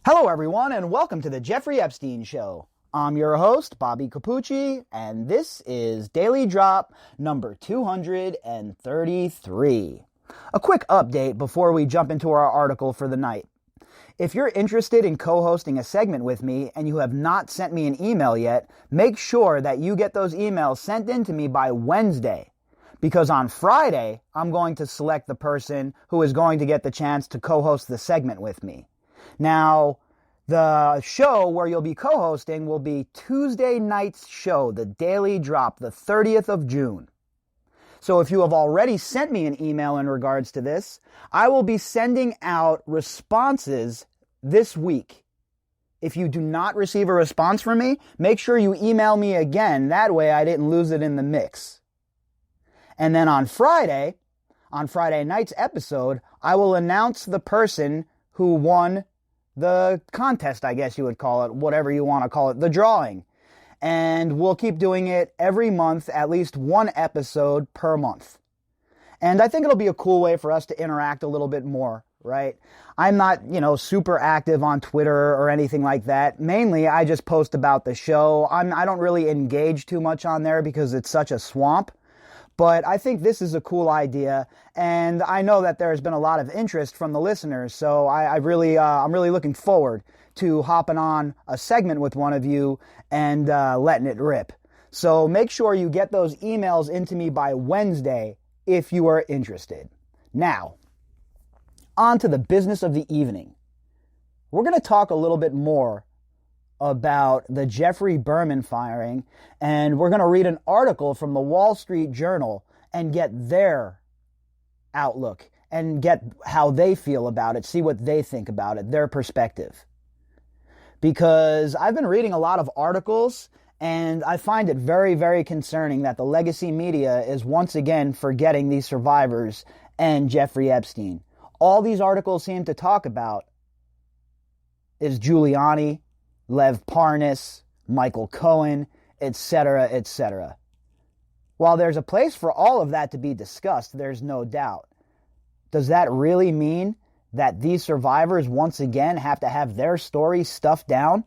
Hello, everyone, and welcome to the Jeffrey Epstein Show. I'm your host, Bobby Capucci, and this is Daily Drop number 233. A quick update before we jump into our article for the night. If you're interested in co-hosting a segment with me and you have not sent me an email yet, make sure that you get those emails sent in to me by Wednesday. Because on Friday, I'm going to select the person who is going to get the chance to co-host the segment with me. Now, the show where you'll be co-hosting will be Tuesday night's show, the Daily Drop, the 30th of June. So if you have already sent me an email in regards to this, I will be sending out responses this week. If you do not receive a response from me, make sure you email me again. That way I didn't lose it in the mix. And then on Friday night's episode, I will announce the person who won the contest, I guess you would call it, whatever you want to call it, the drawing. And we'll keep doing it every month, at least one episode per month. And I think it'll be a cool way for us to interact a little bit more, right? I'm not, super active on Twitter or anything like that. Mainly, I just post about the show. I don't really engage too much on there because it's such a swamp. But I think this is a cool idea, and I know that there has been a lot of interest from the listeners, so I'm really looking forward to hopping on a segment with one of you and letting it rip. So make sure you get those emails into me by Wednesday if you are interested. Now, on to the business of the evening. We're going to talk a little bit more about the Jeffrey Berman firing, and we're going to read an article from the Wall Street Journal and get their outlook and get how they feel about it, see what they think about it, their perspective. Because I've been reading a lot of articles, and I find it very, very concerning that the legacy media is once again forgetting these survivors and Jeffrey Epstein. All these articles seem to talk about is Giuliani, Lev Parnas, Michael Cohen, etc., etc. While there's a place for all of that to be discussed, there's no doubt. Does that really mean that these survivors once again have to have their story stuffed down?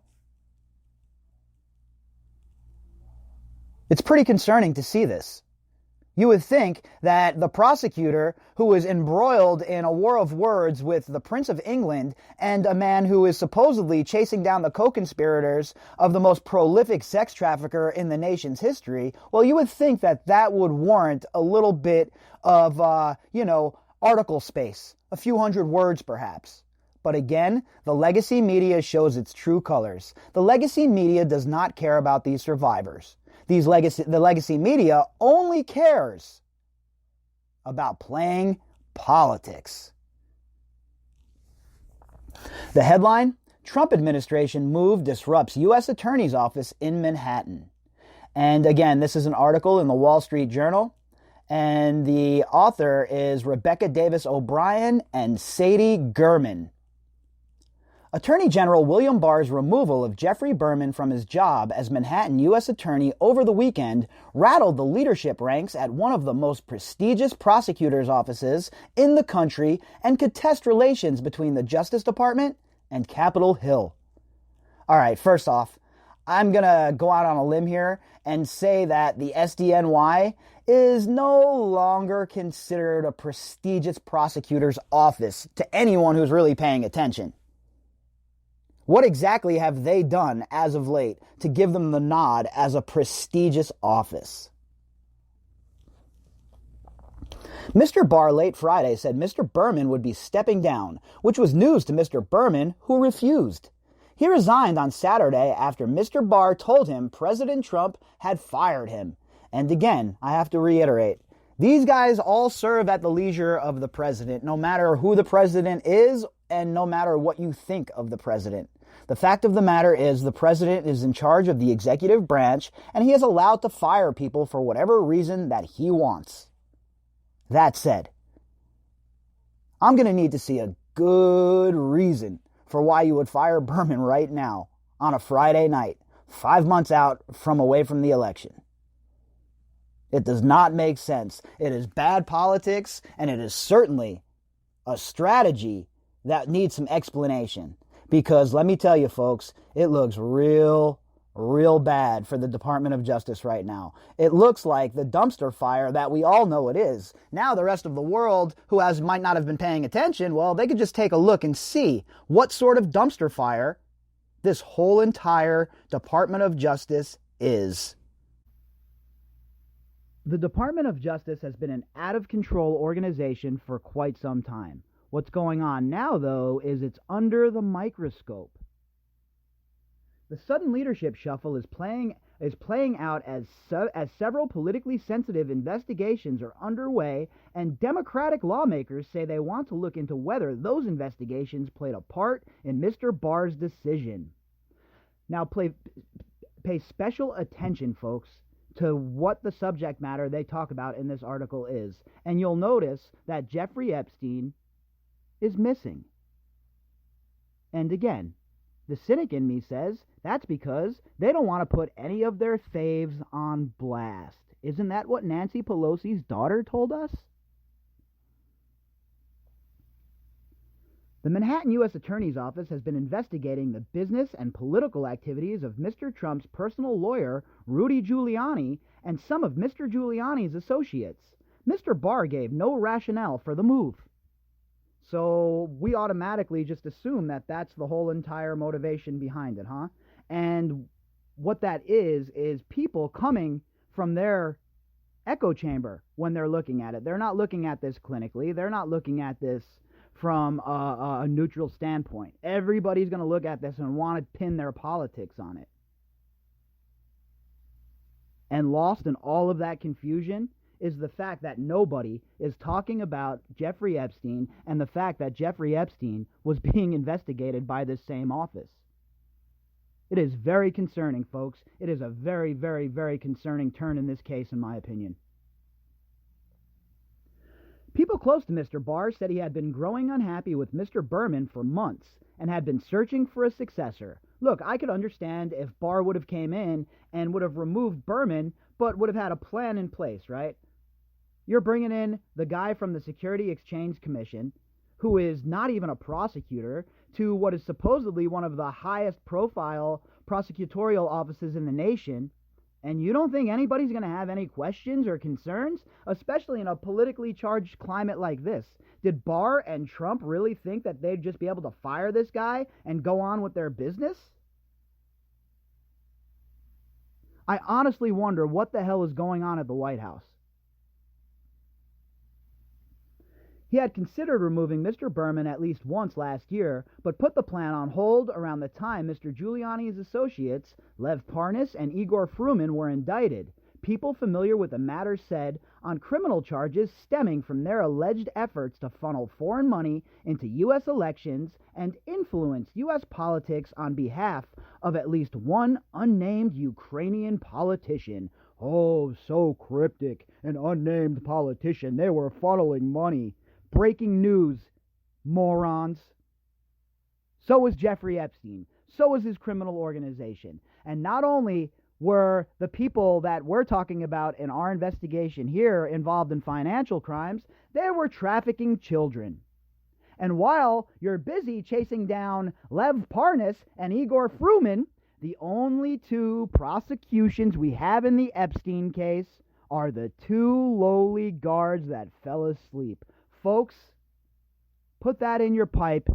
It's pretty concerning to see this. You would think that the prosecutor who was embroiled in a war of words with the Prince of England and a man who is supposedly chasing down the co-conspirators of the most prolific sex trafficker in the nation's history, well, you would think that that would warrant a little bit of, article space, a few hundred words perhaps. But again, the legacy media shows its true colors. The legacy media does not care about these survivors. The legacy media only cares about playing politics. The headline, Trump administration move disrupts U.S. Attorney's office in Manhattan. And again, this is an article in the Wall Street Journal. And the author is Rebecca Davis O'Brien and Sadie Gurman. Attorney General William Barr's removal of Jeffrey Berman from his job as Manhattan U.S. Attorney over the weekend rattled the leadership ranks at one of the most prestigious prosecutors' offices in the country and could test relations between the Justice Department and Capitol Hill. All right, first off, I'm going to go out on a limb here and say that the SDNY is no longer considered a prestigious prosecutor's office to anyone who's really paying attention. What exactly have they done as of late to give them the nod as a prestigious office? Mr. Barr late Friday said Mr. Berman would be stepping down, which was news to Mr. Berman, who refused. He resigned on Saturday after Mr. Barr told him President Trump had fired him. And again, I have to reiterate, these guys all serve at the leisure of the president, no matter who the president is and no matter what you think of the president. The fact of the matter is the president is in charge of the executive branch and he is allowed to fire people for whatever reason that he wants. That said, I'm going to need to see a good reason for why you would fire Berman right now on a Friday night, 5 months out from away from the election. It does not make sense. It is bad politics, and it is certainly a strategy that needs some explanation. Because let me tell you, folks, it looks real bad for the Department of Justice right now. It looks like the dumpster fire that we all know it is. Now the rest of the world who might not have been paying attention, well, they could just take a look and see what sort of dumpster fire this whole entire Department of Justice is. The Department of Justice has been an out-of-control organization for quite some time. What's going on now, though, is it's under the microscope. The sudden leadership shuffle is playing out as several politically sensitive investigations are underway, and Democratic lawmakers say they want to look into whether those investigations played a part in Mr. Barr's decision. Now, pay special attention, folks, to what the subject matter they talk about in this article is, and you'll notice that Jeffrey Epstein is missing. And again, the cynic in me says that's because they don't want to put any of their faves on blast. Isn't that what Nancy Pelosi's daughter told us? The Manhattan U.S. Attorney's Office has been investigating the business and political activities of Mr. Trump's personal lawyer, Rudy Giuliani, and some of Mr. Giuliani's associates. Mr. Barr gave no rationale for the move. So we automatically just assume that that's the whole entire motivation behind it, huh? And what that is people coming from their echo chamber when they're looking at it. They're not looking at this clinically. They're not looking at this from a neutral standpoint. Everybody's going to look at this and want to pin their politics on it. And lost in all of that confusion is the fact that nobody is talking about Jeffrey Epstein and the fact that Jeffrey Epstein was being investigated by this same office. It is very concerning, folks. It is a very, very, very concerning turn in this case, in my opinion. People close to Mr. Barr said he had been growing unhappy with Mr. Berman for months and had been searching for a successor. Look, I could understand if Barr would have came in and would have removed Berman, but would have had a plan in place, right? You're bringing in the guy from the Security Exchange Commission, who is not even a prosecutor, to what is supposedly one of the highest profile prosecutorial offices in the nation, and you don't think anybody's going to have any questions or concerns, especially in a politically charged climate like this? Did Barr and Trump really think that they'd just be able to fire this guy and go on with their business? I honestly wonder what the hell is going on at the White House. He had considered removing Mr. Berman at least once last year, but put the plan on hold around the time Mr. Giuliani's associates, Lev Parnas and Igor Fruman, were indicted. People familiar with the matter said on criminal charges stemming from their alleged efforts to funnel foreign money into U.S. elections and influence U.S. politics on behalf of at least one unnamed Ukrainian politician. Oh, so cryptic. An unnamed politician. They were funneling money. Breaking news, morons. So was Jeffrey Epstein. So was his criminal organization. And not only were the people that we're talking about in our investigation here involved in financial crimes, they were trafficking children. And while you're busy chasing down Lev Parnas and Igor Fruman, the only two prosecutions we have in the Epstein case are the two lowly guards that fell asleep. Folks, put that in your pipe,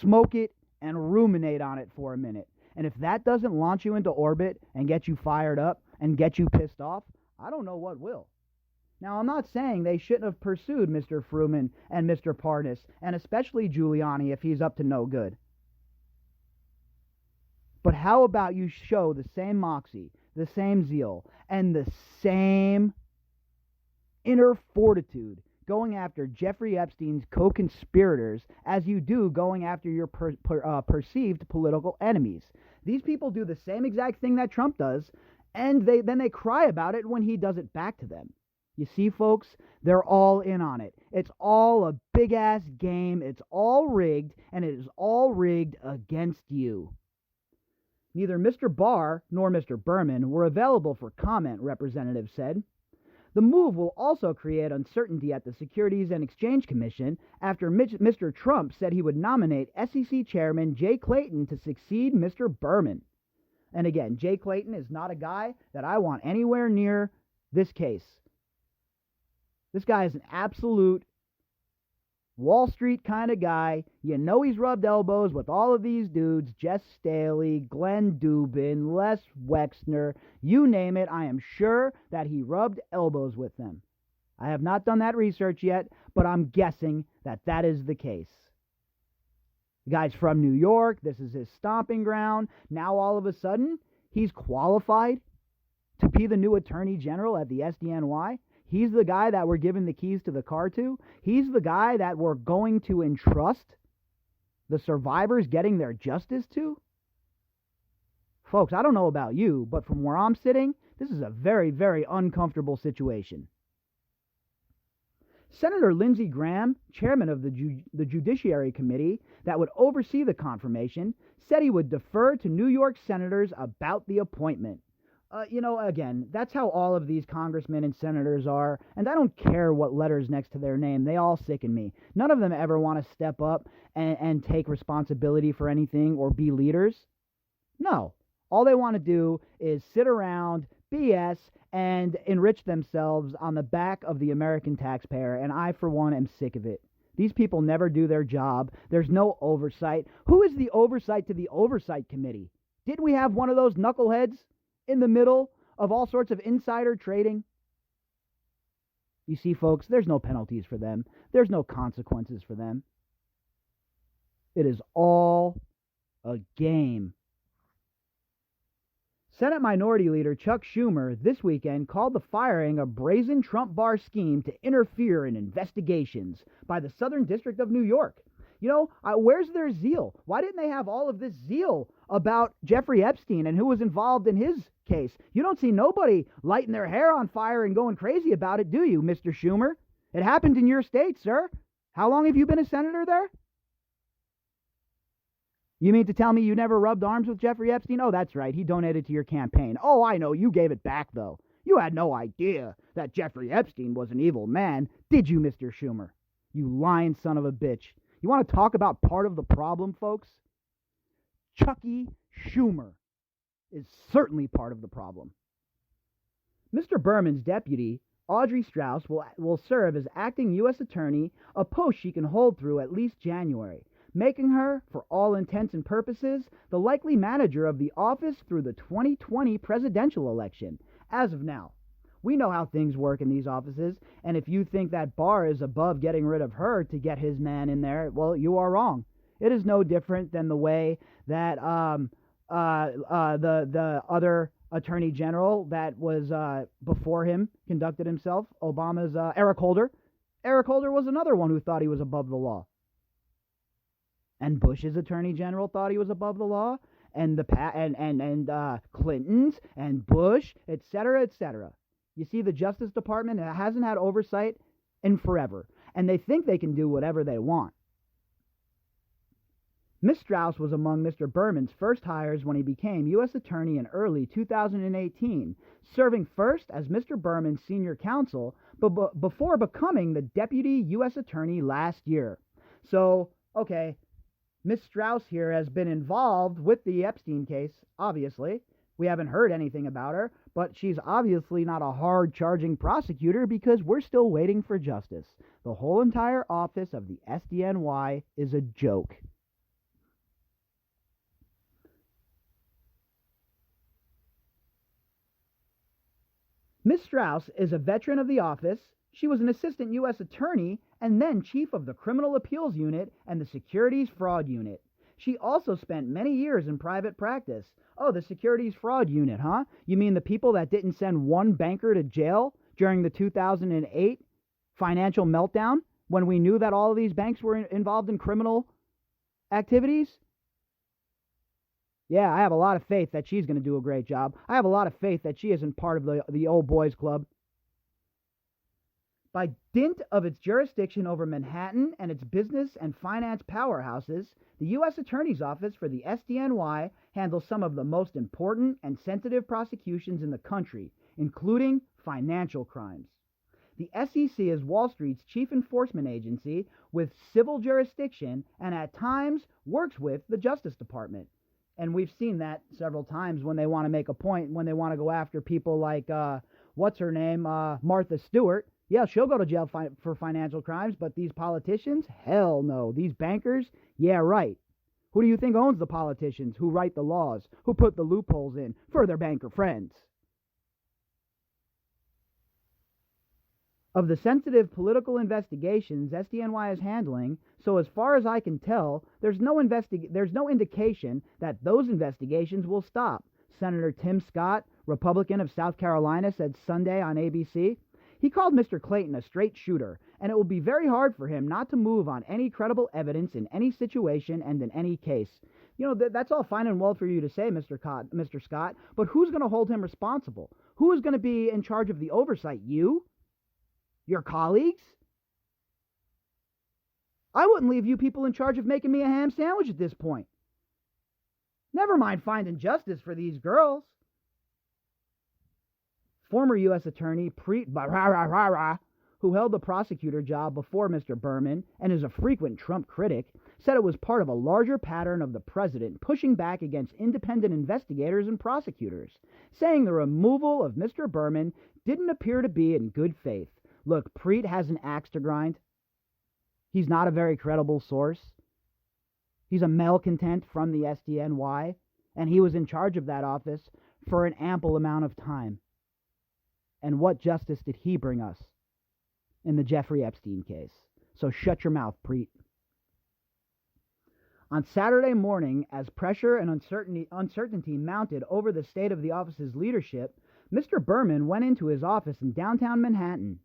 smoke it, and ruminate on it for a minute. And if that doesn't launch you into orbit and get you fired up and get you pissed off, I don't know what will. Now, I'm not saying they shouldn't have pursued Mr. Fruman and Mr. Parnas, and especially Giuliani if he's up to no good. But how about you show the same moxie, the same zeal, and the same inner fortitude going after Jeffrey Epstein's co-conspirators as you do going after your perceived political enemies. These people do the same exact thing that Trump does, and then they cry about it when he does it back to them. You see, folks, they're all in on it. It's all a big-ass game. It's all rigged, and it is all rigged against you. Neither Mr. Barr nor Mr. Berman were available for comment, representatives said. The move will also create uncertainty at the Securities and Exchange Commission after Mr. Trump said he would nominate SEC Chairman Jay Clayton to succeed Mr. Berman. And again, Jay Clayton is not a guy that I want anywhere near this case. This guy is an absolute Wall Street kind of guy. You know he's rubbed elbows with all of these dudes, Jess Staley, Glenn Dubin, Les Wexner, you name it. I am sure that he rubbed elbows with them. I have not done that research yet, but I'm guessing that that is the case. The guy's from New York. This is his stomping ground. Now all of a sudden, he's qualified to be the new Attorney General at the SDNY. He's the guy that we're giving the keys to the car to. He's the guy that we're going to entrust the survivors getting their justice to. Folks, I don't know about you, but from where I'm sitting, this is a very, very uncomfortable situation. Senator Lindsey Graham, chairman of the Judiciary Committee that would oversee the confirmation, said he would defer to New York senators about the appointment. Again, that's how all of these congressmen and senators are, and I don't care what letters next to their name. They all sicken me. None of them ever want to step up and take responsibility for anything or be leaders. No. All they want to do is sit around, BS, and enrich themselves on the back of the American taxpayer, and I, for one, am sick of it. These people never do their job. There's no oversight. Who is the oversight to the Oversight Committee? Didn't we have one of those knuckleheads in the middle of all sorts of insider trading? You see, folks, there's no penalties for them. There's no consequences for them. It is all a game. Senate Minority Leader Chuck Schumer this weekend called the firing a brazen Trump bar scheme to interfere in investigations by the Southern District of New York. Where's their zeal? Why didn't they have all of this zeal about Jeffrey Epstein and who was involved in his case? You don't see nobody lighting their hair on fire and going crazy about it, do you, Mr. Schumer? It happened in your state, sir. How long have you been a senator there? You mean to tell me you never rubbed arms with Jeffrey Epstein? Oh, that's right. He donated to your campaign. Oh, I know. You gave it back, though. You had no idea that Jeffrey Epstein was an evil man, did you, Mr. Schumer? You lying son of a bitch. You want to talk about part of the problem, folks? Chucky Schumer is certainly part of the problem. Mr. Berman's deputy, Audrey Strauss, will serve as acting U.S. attorney, a post she can hold through at least January, making her, for all intents and purposes, the likely manager of the office through the 2020 presidential election. As of now, we know how things work in these offices, and if you think that Barr is above getting rid of her to get his man in there, well, you are wrong. It is no different than the way that the other attorney general that was before him conducted himself, Obama's Eric Holder. Eric Holder was another one who thought he was above the law. And Bush's attorney general thought he was above the law, and Clinton's and Bush, et cetera, et cetera. You see, the Justice Department hasn't had oversight in forever, and they think they can do whatever they want. Ms. Strauss was among Mr. Berman's first hires when he became U.S. Attorney in early 2018, serving first as Mr. Berman's senior counsel before becoming the Deputy U.S. Attorney last year. So, okay, Ms. Strauss here has been involved with the Epstein case, obviously. We haven't heard anything about her, but she's obviously not a hard-charging prosecutor because we're still waiting for justice. The whole entire office of the SDNY is a joke. Ms. Strauss is a veteran of the office. She was an assistant U.S. attorney and then chief of the Criminal Appeals Unit and the Securities Fraud Unit. She also spent many years in private practice. Oh, the Securities Fraud Unit, huh? You mean the people that didn't send one banker to jail during the 2008 financial meltdown when we knew that all of these banks were involved in criminal activities? Yeah, I have a lot of faith that she's going to do a great job. I have a lot of faith that she isn't part of the old boys club. By dint of its jurisdiction over Manhattan and its business and finance powerhouses, the U.S. Attorney's Office for the SDNY handles some of the most important and sensitive prosecutions in the country, including financial crimes. The SEC is Wall Street's chief enforcement agency with civil jurisdiction and at times works with the Justice Department. And we've seen that several times when they want to make a point, when they want to go after people like, what's her name, Martha Stewart. Yeah, she'll go to jail for financial crimes, but these politicians, hell no. These bankers, yeah, right. Who do you think owns the politicians who write the laws, who put the loopholes in for their banker friends? Of the sensitive political investigations SDNY is handling, so as far as I can tell, there's no indication that those investigations will stop, Senator Tim Scott, Republican of South Carolina, said Sunday on ABC. He called Mr. Clayton a straight shooter, and it will be very hard for him not to move on any credible evidence in any situation and in any case. You know, that's all fine and well for you to say, Mr. Scott, but who's going to hold him responsible? Who is going to be in charge of the oversight? You? Your colleagues? I wouldn't leave you people in charge of making me a ham sandwich at this point. Never mind finding justice for these girls. Former U.S. Attorney Preet Bharara, who held the prosecutor job before Mr. Berman and is a frequent Trump critic, said it was part of a larger pattern of the president pushing back against independent investigators and prosecutors, saying the removal of Mr. Berman didn't appear to be in good faith. Look, Preet has an axe to grind. He's not a very credible source. He's a malcontent from the SDNY, and he was in charge of that office for an ample amount of time. And what justice did he bring us in the Jeffrey Epstein case? So shut your mouth, Preet. On Saturday morning, as pressure and uncertainty mounted over the state of the office's leadership, Mr. Berman went into his office in downtown Manhattan.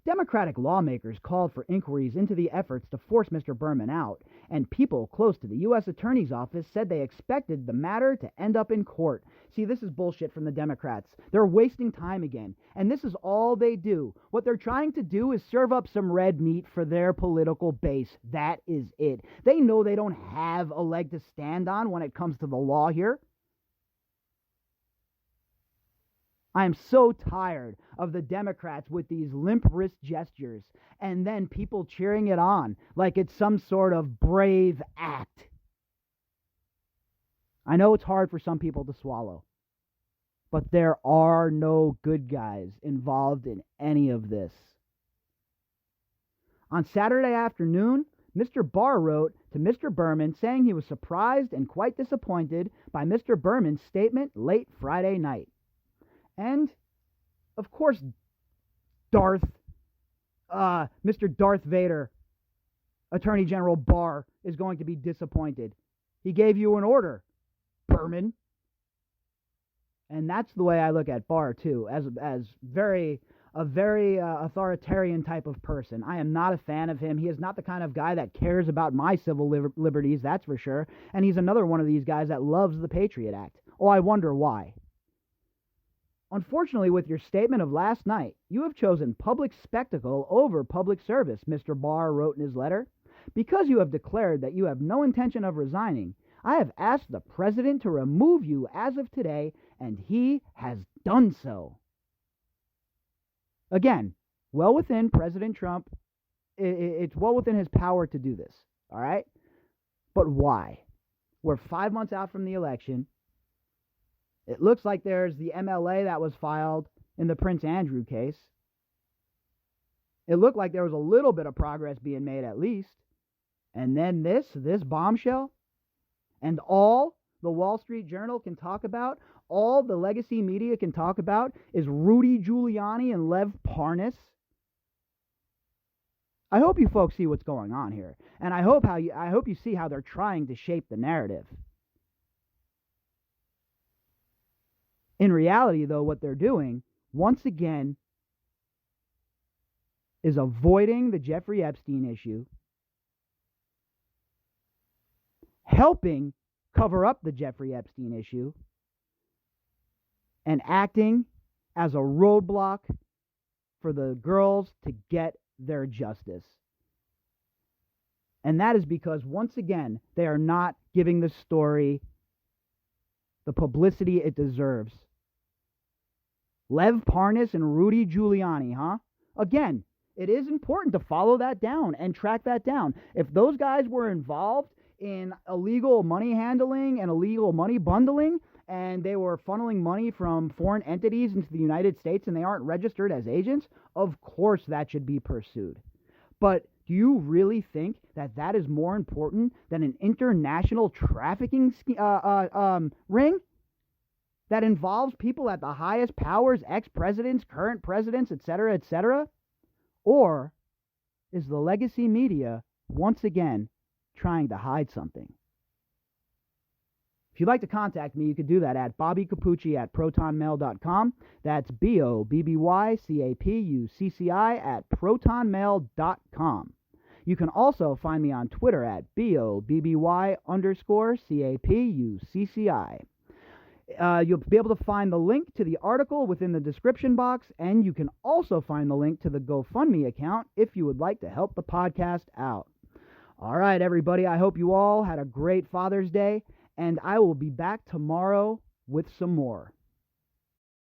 Democratic lawmakers called for inquiries into the efforts to force Mr. Berman out, and people close to the U.S. Attorney's Office said they expected the matter to end up in court. See, this is bullshit from the Democrats. They're wasting time again, and this is all they do. What they're trying to do is serve up some red meat for their political base. That is it. They know they don't have a leg to stand on when it comes to the law here. I am so tired of the Democrats with these limp wrist gestures and then people cheering it on like it's some sort of brave act. I know it's hard for some people to swallow, but there are no good guys involved in any of this. On Saturday afternoon, Mr. Barr wrote to Mr. Berman saying he was surprised and quite disappointed by Mr. Berman's statement late Friday night. And, of course, Mr. Darth Vader, Attorney General Barr, is going to be disappointed. He gave you an order, Berman. And that's the way I look at Barr, too, as a very authoritarian type of person. I am not a fan of him. He is not the kind of guy that cares about my civil liberties, that's for sure. And he's another one of these guys that loves the Patriot Act. Oh, I wonder why. Unfortunately, with your statement of last night, you have chosen public spectacle over public service, Mr. Barr wrote in his letter. Because you have declared that you have no intention of resigning, I have asked the president to remove you as of today, and he has done so. Again, well within President Trump, it's well within his power to do this, all right? But why? We're 5 months out from the election. It looks like there's the MLA that was filed in the Prince Andrew case. It looked like there was a little bit of progress being made at least. And then this bombshell, and all the Wall Street Journal can talk about, all the legacy media can talk about, is Rudy Giuliani and Lev Parnas. I hope you folks see what's going on here, and I hope you see how they're trying to shape the narrative. In reality, though, what they're doing, once again, is avoiding the Jeffrey Epstein issue, helping cover up the Jeffrey Epstein issue, and acting as a roadblock for the girls to get their justice. And that is because, once again, they are not giving the story the publicity it deserves. Lev Parnas and Rudy Giuliani, huh? again, it is important to follow that down and track that down. If those guys were involved in illegal money handling and illegal money bundling, and they were funneling money from foreign entities into the United States and they aren't registered as agents, of course that should be pursued. But do you really think that that is more important than an international trafficking ring that involves people at the highest powers, ex-presidents, current presidents, etc., etc.? Or is the legacy media once again trying to hide something? If you'd like to contact me, you could do that at bobbycapucci@protonmail.com. That's BOBBYCAPUCCI@protonmail.com. You can also find me on Twitter at BOBBY_CAPUCCI. You'll be able to find the link to the article within the description box, and you can also find the link to the GoFundMe account if you would like to help the podcast out. All right, everybody, I hope you all had a great Father's Day, and I will be back tomorrow with some more.